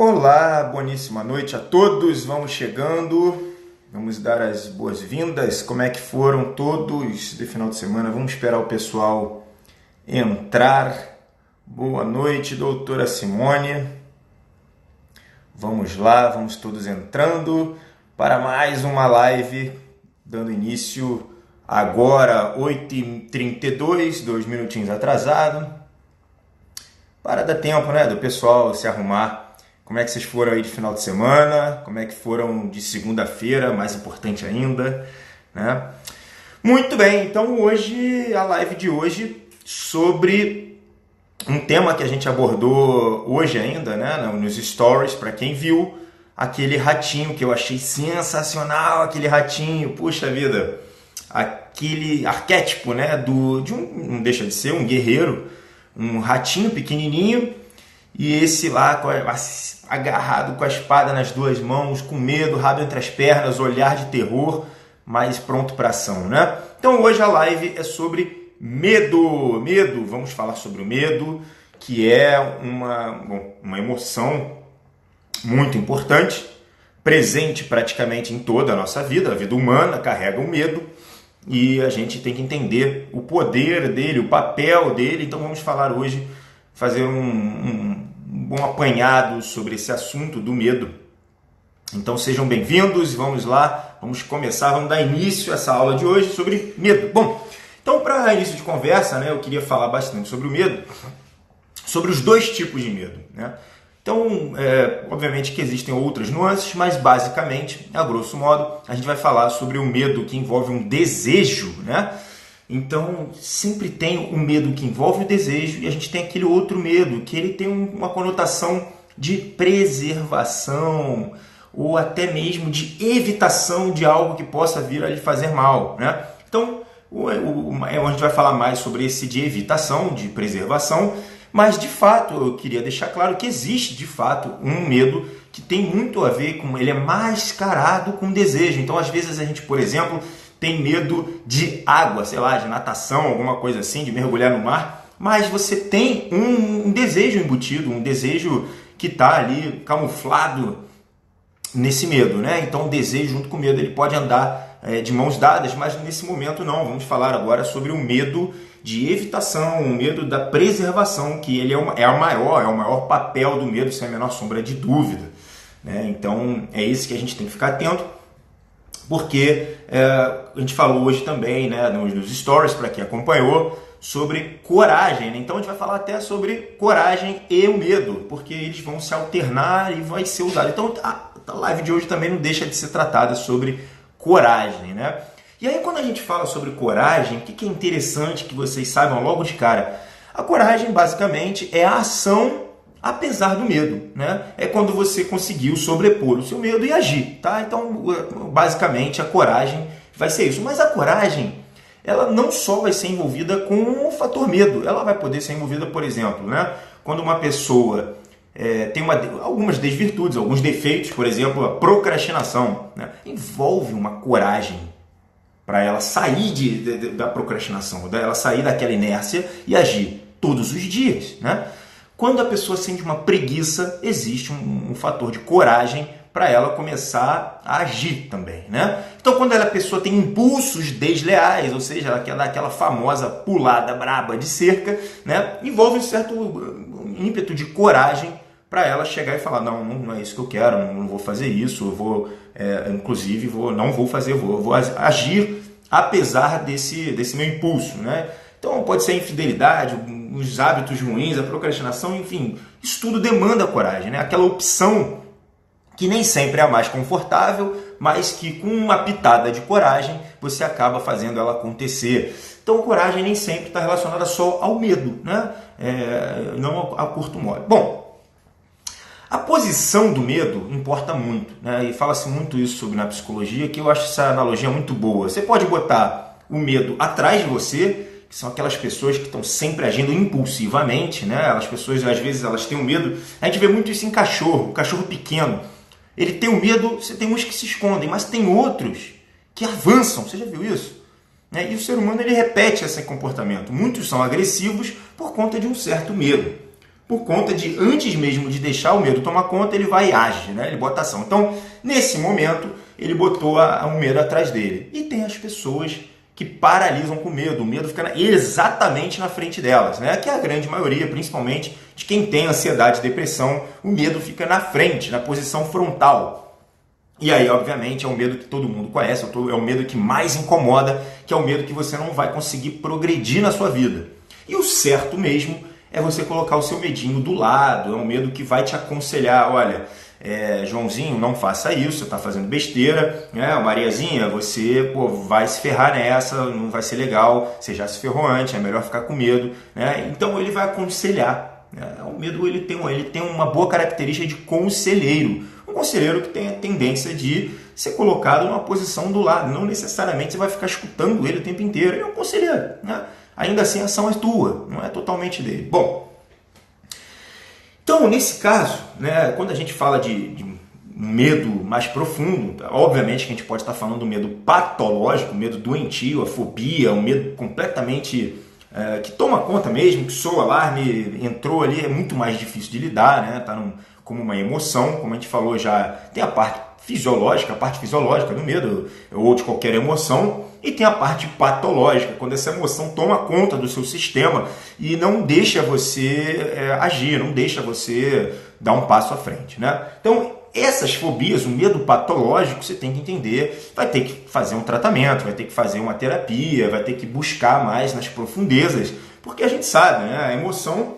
Olá, boníssima noite a todos, vamos chegando, vamos dar as boas-vindas, como é que foram todos de final de semana, vamos esperar o pessoal entrar. Boa noite, doutora Simone, vamos lá, vamos todos entrando para mais uma live, dando início agora, 8h32, 2 minutinhos atrasado, para dar tempo, né, do pessoal se arrumar. Como é que vocês foram aí de final de semana? Como é que foram de segunda-feira, mais importante ainda, né? Muito bem, então hoje, a live de hoje, sobre um tema que a gente abordou hoje ainda, né, nos stories, para quem viu, aquele ratinho que eu achei sensacional, aquele ratinho, puxa vida, aquele arquétipo, né, não deixa de ser um guerreiro, um ratinho pequenininho, e esse lá agarrado com a espada nas duas mãos, com medo, rabo entre as pernas, olhar de terror, mas pronto para ação, né? Então hoje a live é sobre medo. Medo, vamos falar sobre o medo, que é uma emoção muito importante, presente praticamente em toda a nossa vida. A vida humana carrega o medo e a gente tem que entender o poder dele, o papel dele. Então vamos falar hoje, fazer um bom apanhado sobre esse assunto do medo. Então sejam bem-vindos, vamos lá, vamos começar, vamos dar início a essa aula de hoje sobre medo. Bom, então para início de conversa, né, eu queria falar bastante sobre o medo, sobre os dois tipos de medo, né? Então, obviamente que existem outras nuances, mas basicamente, a grosso modo, a gente vai falar sobre o medo que envolve um desejo, né? Então, sempre tem o medo que envolve o desejo e a gente tem aquele outro medo, que ele tem uma conotação de preservação ou até mesmo de evitação de algo que possa vir a lhe fazer mal, né? Então, a gente vai falar mais sobre esse de evitação, de preservação, mas de fato eu queria deixar claro que existe de fato um medo que tem muito a ver com, ele é mascarado com desejo. Então, às vezes a gente, por exemplo, tem medo de água, sei lá, de natação, alguma coisa assim, de mergulhar no mar, mas você tem um desejo embutido, um desejo que está ali camuflado nesse medo, né? Então o desejo junto com o medo ele pode andar de mãos dadas, mas nesse momento não. Vamos falar agora sobre o medo de evitação, o medo da preservação, que ele é o maior papel do medo, sem a menor sombra de dúvida, né? Então é esse que a gente tem que ficar atento, porque a gente falou hoje também, né, nos stories, para quem acompanhou, sobre coragem, né? Então a gente vai falar até sobre coragem e o medo, porque eles vão se alternar e vai ser usado. Então a live de hoje também não deixa de ser tratada sobre coragem, né? E aí quando a gente fala sobre coragem, o que é interessante que vocês saibam logo de cara? A coragem basicamente é a ação apesar do medo, né? É quando você conseguiu sobrepor o seu medo e agir, tá? Então, basicamente, a coragem vai ser isso. Mas a coragem, ela não só vai ser envolvida com o fator medo, ela vai poder ser envolvida, por exemplo, né? Quando uma pessoa tem algumas desvirtudes, alguns defeitos, por exemplo, a procrastinação, né? Envolve uma coragem para ela sair da procrastinação, ela sair daquela inércia e agir todos os dias, né? Quando a pessoa sente uma preguiça, existe um fator de coragem para ela começar a agir também, né? Então, quando a pessoa tem impulsos desleais, ou seja, ela quer dar aquela famosa pulada braba de cerca, né? Envolve um certo ímpeto de coragem para ela chegar e falar, não é isso que eu quero, não vou fazer isso, eu vou, não vou fazer, vou agir apesar desse meu impulso, né? Então pode ser a infidelidade, os hábitos ruins, a procrastinação, enfim, isso tudo demanda coragem, né? Aquela opção que nem sempre é a mais confortável, mas que com uma pitada de coragem você acaba fazendo ela acontecer. Então a coragem nem sempre está relacionada só ao medo, né? Não a curto modo. Bom, a posição do medo importa muito, né? E fala-se muito isso na psicologia, que eu acho essa analogia muito boa. Você pode botar o medo atrás de você, que são aquelas pessoas que estão sempre agindo impulsivamente, né? As pessoas, às vezes, elas têm um medo. A gente vê muito isso em cachorro, o cachorro pequeno. Ele tem o medo, você tem uns que se escondem, mas tem outros que avançam. Você já viu isso? E o ser humano ele repete esse comportamento. Muitos são agressivos por conta de um certo medo. por conta de, antes mesmo de deixar o medo tomar conta, ele vai e age, né? Ele bota ação. Então, nesse momento, ele botou o medo atrás dele. E tem as pessoas que paralisam com medo. O medo fica exatamente na frente delas, né? Que é a grande maioria, principalmente de quem tem ansiedade e depressão, o medo fica na frente, na posição frontal. E aí, obviamente, é um medo que todo mundo conhece, é o medo que mais incomoda, que é o medo que você não vai conseguir progredir na sua vida. E o certo mesmo é você colocar o seu medinho do lado, é um medo que vai te aconselhar, olha, Joãozinho, não faça isso, você está fazendo besteira, né? Mariazinha, você vai se ferrar nessa, não vai ser legal, você já se ferrou antes, é melhor ficar com medo, né? Então ele vai aconselhar, né? O medo ele tem uma boa característica de conselheiro, um conselheiro que tem a tendência de ser colocado numa posição do lado, não necessariamente você vai ficar escutando ele o tempo inteiro, ele é um conselheiro, né? Ainda assim a ação é tua, não é totalmente dele. Bom, então nesse caso, né, quando a gente fala de medo mais profundo, obviamente que a gente pode estar falando do medo patológico, medo doentio, a fobia, um medo completamente que toma conta mesmo, que soa alarme, entrou ali, é muito mais difícil de lidar, né? Tá como uma emoção, como a gente falou já, tem a parte fisiológica do medo ou de qualquer emoção, e tem a parte patológica, quando essa emoção toma conta do seu sistema e não deixa você agir, não deixa você dar um passo à frente, né? Então, essas fobias, o medo patológico, você tem que entender, vai ter que fazer um tratamento, vai ter que fazer uma terapia, vai ter que buscar mais nas profundezas, porque a gente sabe, né? A emoção,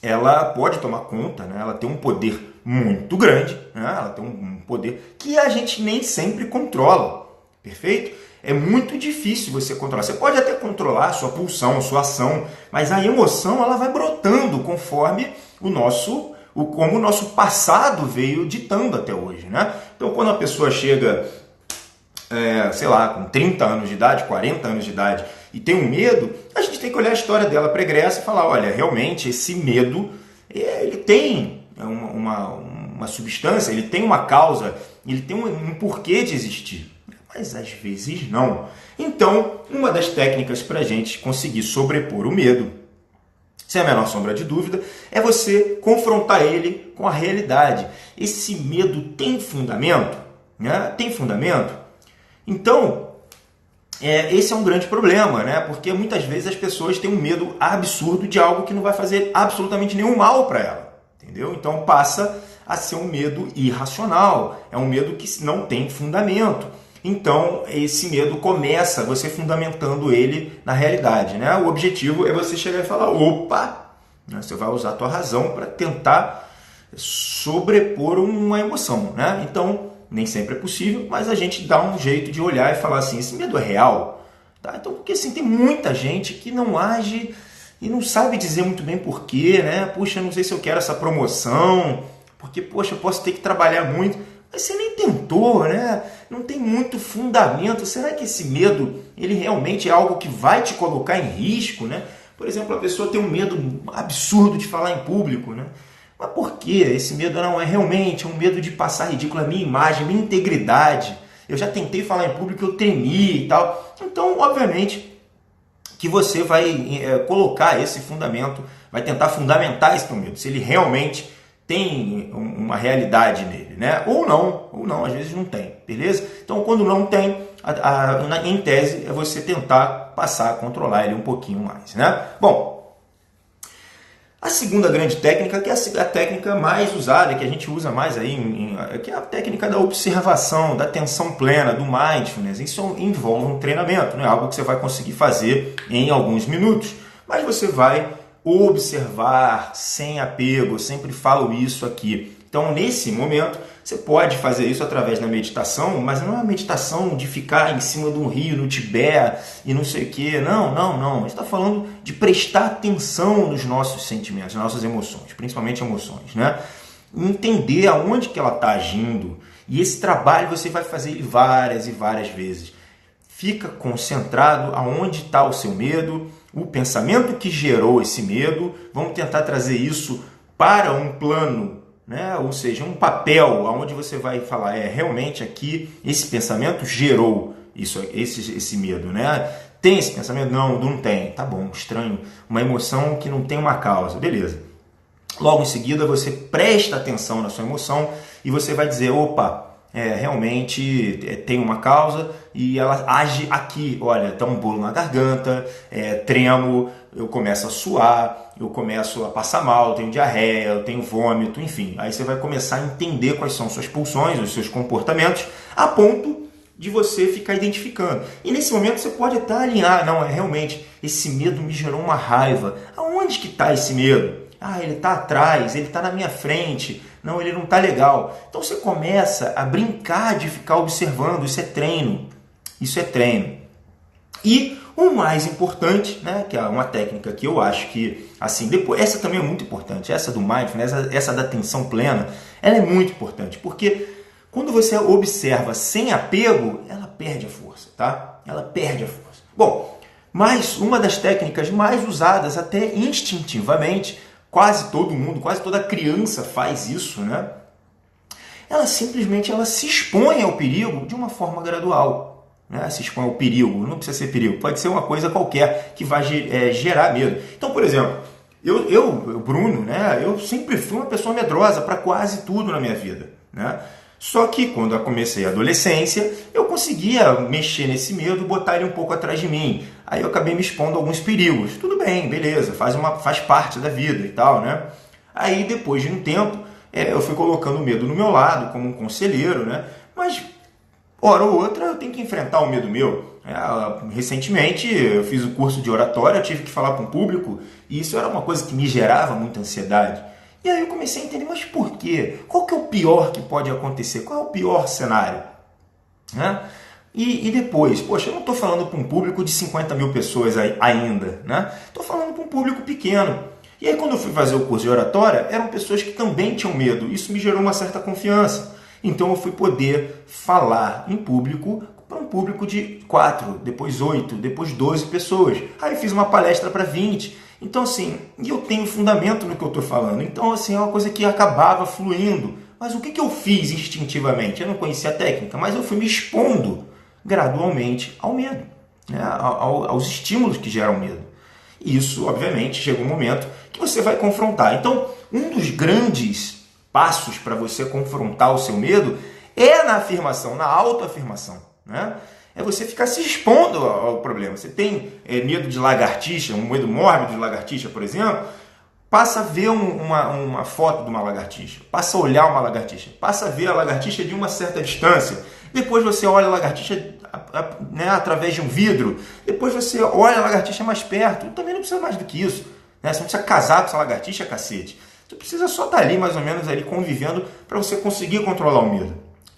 ela pode tomar conta, né? Ela tem um poder muito grande, né? Ela tem um poder que a gente nem sempre controla, perfeito? É muito difícil você controlar. Você pode até controlar a sua pulsão, a sua ação, mas a emoção ela vai brotando conforme como o nosso passado veio ditando até hoje, né? Então, quando a pessoa chega, sei lá, com 30 anos de idade, 40 anos de idade, e tem um medo, a gente tem que olhar a história dela pregressa e falar, olha, realmente esse medo, ele tem uma substância, ele tem uma causa, ele tem um porquê de existir. Mas às vezes não. Então, uma das técnicas para a gente conseguir sobrepor o medo, sem a menor sombra de dúvida, é você confrontar ele com a realidade. Esse medo tem fundamento? Né? Tem fundamento? Então, esse é um grande problema, né? Porque muitas vezes as pessoas têm um medo absurdo de algo que não vai fazer absolutamente nenhum mal para ela. Entendeu? Então passa a ser um medo irracional, é um medo que não tem fundamento. Então, esse medo começa você fundamentando ele na realidade, né? O objetivo é você chegar e falar, opa, né? Você vai usar a tua razão para tentar sobrepor uma emoção, né? Então, nem sempre é possível, mas a gente dá um jeito de olhar e falar assim, esse medo é real? Tá? Então, porque assim, tem muita gente que não age e não sabe dizer muito bem porquê, né? Puxa, não sei se eu quero essa promoção, porque, poxa, eu posso ter que trabalhar muito. Mas você nem tentou, né? Não tem muito fundamento. Será que esse medo, ele realmente é algo que vai te colocar em risco, né? Por exemplo, a pessoa tem um medo absurdo de falar em público, né? Mas por quê? Esse medo não é realmente um medo de passar ridículo a minha imagem, a minha integridade. Eu já tentei falar em público, eu tremi e tal. Então, obviamente, que você vai colocar esse fundamento, vai tentar fundamentar esse teu medo. Se ele realmente tem uma realidade nele, né? Ou não, às vezes não tem, beleza? Então, quando não tem, em tese, é você tentar passar a controlar ele um pouquinho mais, né? Bom, a segunda grande técnica, que é a técnica mais usada, que a gente usa mais aí, que é a técnica da observação, da atenção plena, do mindfulness. Isso envolve um treinamento, não é algo que você vai conseguir fazer em alguns minutos, mas você vai observar sem apego, eu sempre falo isso aqui. Então, nesse momento, você pode fazer isso através da meditação, mas não é uma meditação de ficar em cima de um rio no Tibete e não sei o quê. Não. A gente está falando de prestar atenção nos nossos sentimentos, nas nossas emoções, principalmente emoções, né? Entender aonde que ela está agindo. E esse trabalho você vai fazer ele várias e várias vezes. Fica concentrado aonde está o seu medo, o pensamento que gerou esse medo. Vamos tentar trazer isso para um plano, né? Ou seja, um papel onde você vai falar, realmente aqui esse pensamento gerou esse medo, né? Tem esse pensamento? Não tem. Tá bom, estranho. Uma emoção que não tem uma causa. Beleza. Logo em seguida, você presta atenção na sua emoção e você vai dizer, opa, realmente tem uma causa e ela age aqui. Olha, tá um bolo na garganta, tremo, eu começo a suar, eu começo a passar mal, eu tenho diarreia, eu tenho vômito, enfim. Aí você vai começar a entender quais são suas pulsões, os seus comportamentos, a ponto de você ficar identificando. E nesse momento você pode até alinhar, não, realmente, esse medo me gerou uma raiva. Aonde que está esse medo? Ele está atrás, ele está na minha frente, não, ele não está legal. Então você começa a brincar de ficar observando, isso é treino. Isso é treino. E o mais importante, né, que é uma técnica que eu acho que, assim, depois, essa também é muito importante, essa do mindfulness, essa da atenção plena, ela é muito importante, porque quando você observa sem apego, ela perde a força, tá? Ela perde a força. Bom, mas uma das técnicas mais usadas até instintivamente, quase todo mundo, quase toda criança faz isso, né? Ela simplesmente se expõe ao perigo de uma forma gradual. Né? Se expõe ao perigo, não precisa ser perigo, pode ser uma coisa qualquer que vai gerar medo. Então, por exemplo, eu Bruno, né? Eu sempre fui uma pessoa medrosa para quase tudo na minha vida, né? Só que quando eu comecei a adolescência, eu conseguia mexer nesse medo, botar ele um pouco atrás de mim. Aí eu acabei me expondo a alguns perigos. Tudo bem, beleza, faz parte da vida e tal, né? Aí depois de um tempo, eu fui colocando o medo no meu lado, como um conselheiro, né? Mas, hora ou outra, eu tenho que enfrentar o medo meu. Recentemente, eu fiz o curso de oratória, eu tive que falar para um público, e isso era uma coisa que me gerava muita ansiedade. E aí eu comecei a entender, mas por quê? Qual que é o pior que pode acontecer? Qual é o pior cenário? Né? E depois, poxa, eu não estou falando para um público de 50 mil pessoas ainda, né? Estou falando para um público pequeno. E aí quando eu fui fazer o curso de oratória, eram pessoas que também tinham medo. Isso me gerou uma certa confiança. Então eu fui poder falar em público para um público de 4, depois 8, depois 12 pessoas. Aí eu fiz uma palestra para 20. Então, assim, eu tenho fundamento no que eu estou falando. Então, assim, é uma coisa que acabava fluindo. Mas o que eu fiz instintivamente? Eu não conhecia a técnica, mas eu fui me expondo gradualmente ao medo, né? Aos estímulos que geram medo. E isso, obviamente, chega um momento que você vai confrontar. Então, um dos grandes passos para você confrontar o seu medo é na afirmação, na autoafirmação, né? É você ficar se expondo ao problema. Você tem medo de lagartixa, um medo mórbido de lagartixa, por exemplo, passa a ver uma foto de uma lagartixa, passa a olhar uma lagartixa, passa a ver a lagartixa de uma certa distância. Depois você olha a lagartixa através de um vidro, depois você olha a lagartixa mais perto. Também não precisa mais do que isso, né? Você não precisa casar com essa lagartixa, cacete. Você precisa só estar ali, mais ou menos, ali convivendo para você conseguir controlar o medo.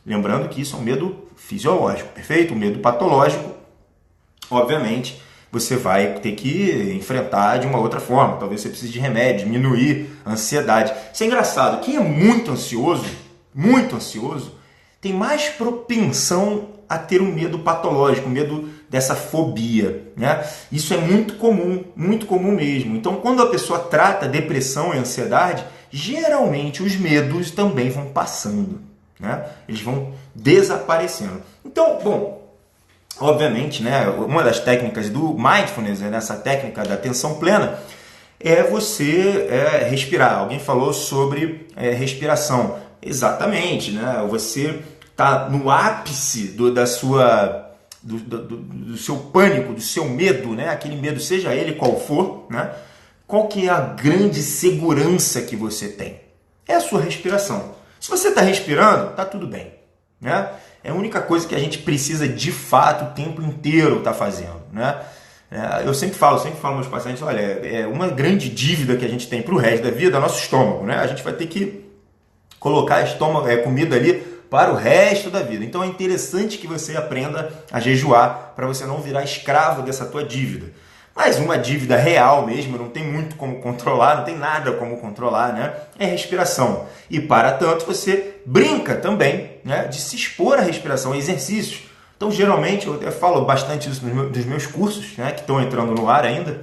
Lembrando que isso é um medo fisiológico, perfeito? Um medo patológico, obviamente, você vai ter que enfrentar de uma outra forma. Talvez você precise de remédio, diminuir a ansiedade. Isso é engraçado. Quem é muito ansioso, tem mais propensão a ter um medo patológico, um medo dessa fobia, né? Isso é muito comum mesmo. Então, quando a pessoa trata depressão e ansiedade, geralmente os medos também vão passando, né? Eles vão desaparecendo. Então, bom, obviamente, né, uma das técnicas do mindfulness, nessa técnica da atenção plena, é você respirar. Alguém falou sobre respiração. Exatamente, né? Você está no ápice do seu pânico, do seu medo, né? Aquele medo, seja ele qual for, né? Qual que é a grande segurança que você tem? É a sua respiração. Se você está respirando, está tudo bem, né? É a única coisa que a gente precisa de fato o tempo inteiro estar fazendo, né? Eu sempre falo aos meus pacientes, olha, é uma grande dívida que a gente tem para o resto da vida, é o nosso estômago, né? A gente vai ter que colocar comida ali para o resto da vida. Então é interessante que você aprenda a jejuar para você não virar escravo dessa tua dívida. Mas uma dívida real mesmo, não tem muito como controlar, não tem nada como controlar, né? É respiração. E para tanto você brinca também, né, de se expor à respiração, a exercícios. Então geralmente, eu falo bastante isso nos meus cursos, né, que estão entrando no ar ainda,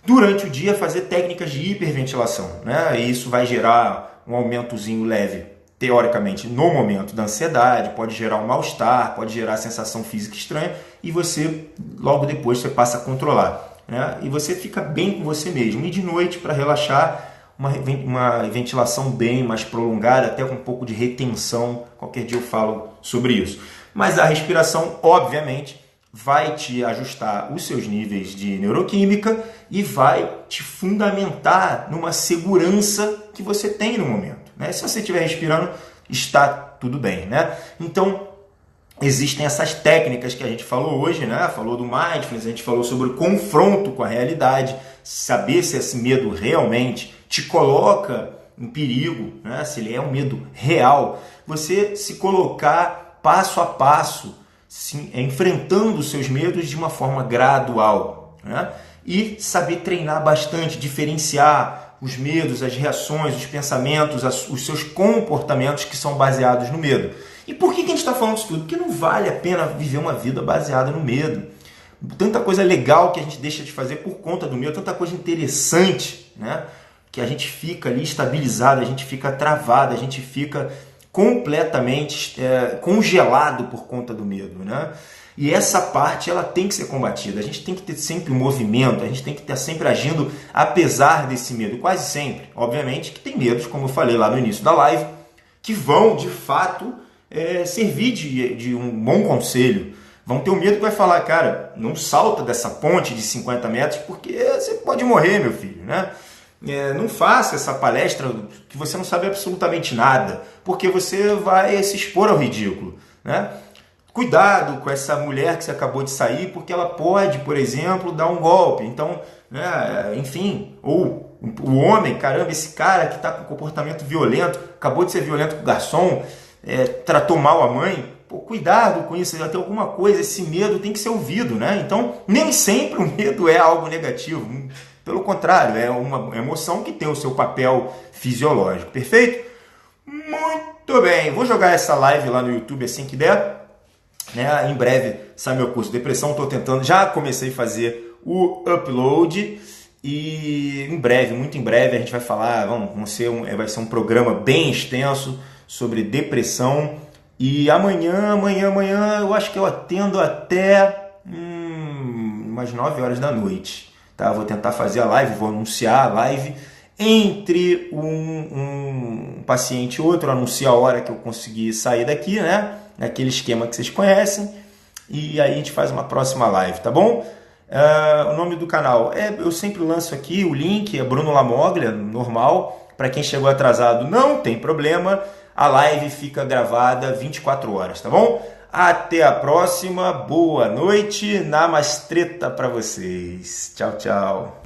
durante o dia fazer técnicas de hiperventilação, né? E isso vai gerar um aumentozinho leve, teoricamente, no momento da ansiedade, pode gerar um mal-estar, pode gerar sensação física estranha e você, logo depois, você passa a controlar, né? E você fica bem com você mesmo. E de noite, para relaxar, uma ventilação bem mais prolongada, até com um pouco de retenção. Qualquer dia eu falo sobre isso. Mas a respiração, obviamente, vai te ajustar os seus níveis de neuroquímica e vai te fundamentar numa segurança que você tem no momento, né? Se você estiver respirando, está tudo bem, né? Então, existem essas técnicas que a gente falou hoje, né? Falou do mindfulness, a gente falou sobre o confronto com a realidade, saber se esse medo realmente te coloca em perigo, né? Se ele é um medo real, você se colocar passo a passo, sim, enfrentando os seus medos de uma forma gradual, né? E saber treinar bastante, diferenciar os medos, as reações, os pensamentos, os seus comportamentos que são baseados no medo. E por que a gente está falando isso tudo? Porque não vale a pena viver uma vida baseada no medo. Tanta coisa legal que a gente deixa de fazer por conta do medo, tanta coisa interessante, né? Que a gente fica ali estabilizado, a gente fica travado, a gente fica completamente congelado por conta do medo, né? E essa parte ela tem que ser combatida. A gente tem que ter sempre movimento, a gente tem que estar sempre agindo apesar desse medo, quase sempre. Obviamente que tem medos, como eu falei lá no início da live, que vão de fato servir de um bom conselho. Vão ter um medo que vai falar, cara, não salta dessa ponte de 50 metros porque você pode morrer, meu filho, né? Não faça essa palestra que você não sabe absolutamente nada, porque você vai se expor ao ridículo, né? Cuidado com essa mulher que você acabou de sair, porque ela pode, por exemplo, dar um golpe. Então, né, enfim, ou o homem, caramba, esse cara que está com comportamento violento, acabou de ser violento com o garçom, tratou mal a mãe, pô, cuidado com isso, já tem alguma coisa, esse medo tem que ser ouvido, né? Então, nem sempre o medo é algo negativo. Pelo contrário, é uma emoção que tem o seu papel fisiológico. Perfeito? Muito bem. Vou jogar essa live lá no YouTube assim que der. Né? Em breve sai meu curso de depressão. Estou tentando, já comecei a fazer o upload. E em breve, muito em breve, a gente vai falar, vai ser um programa bem extenso sobre depressão. E amanhã, eu acho que eu atendo até umas 9 horas da noite. Tá? Vou tentar fazer a live, vou anunciar a live entre um paciente e outro, anunciar a hora que eu conseguir sair daqui, né? Naquele esquema que vocês conhecem, e aí a gente faz uma próxima live, tá bom? O nome do canal, eu sempre lanço aqui, o link é Bruno Lamoglia, normal, para quem chegou atrasado não tem problema, a live fica gravada 24 horas, tá bom? Até a próxima, boa noite, namastreta para vocês. Tchau, tchau.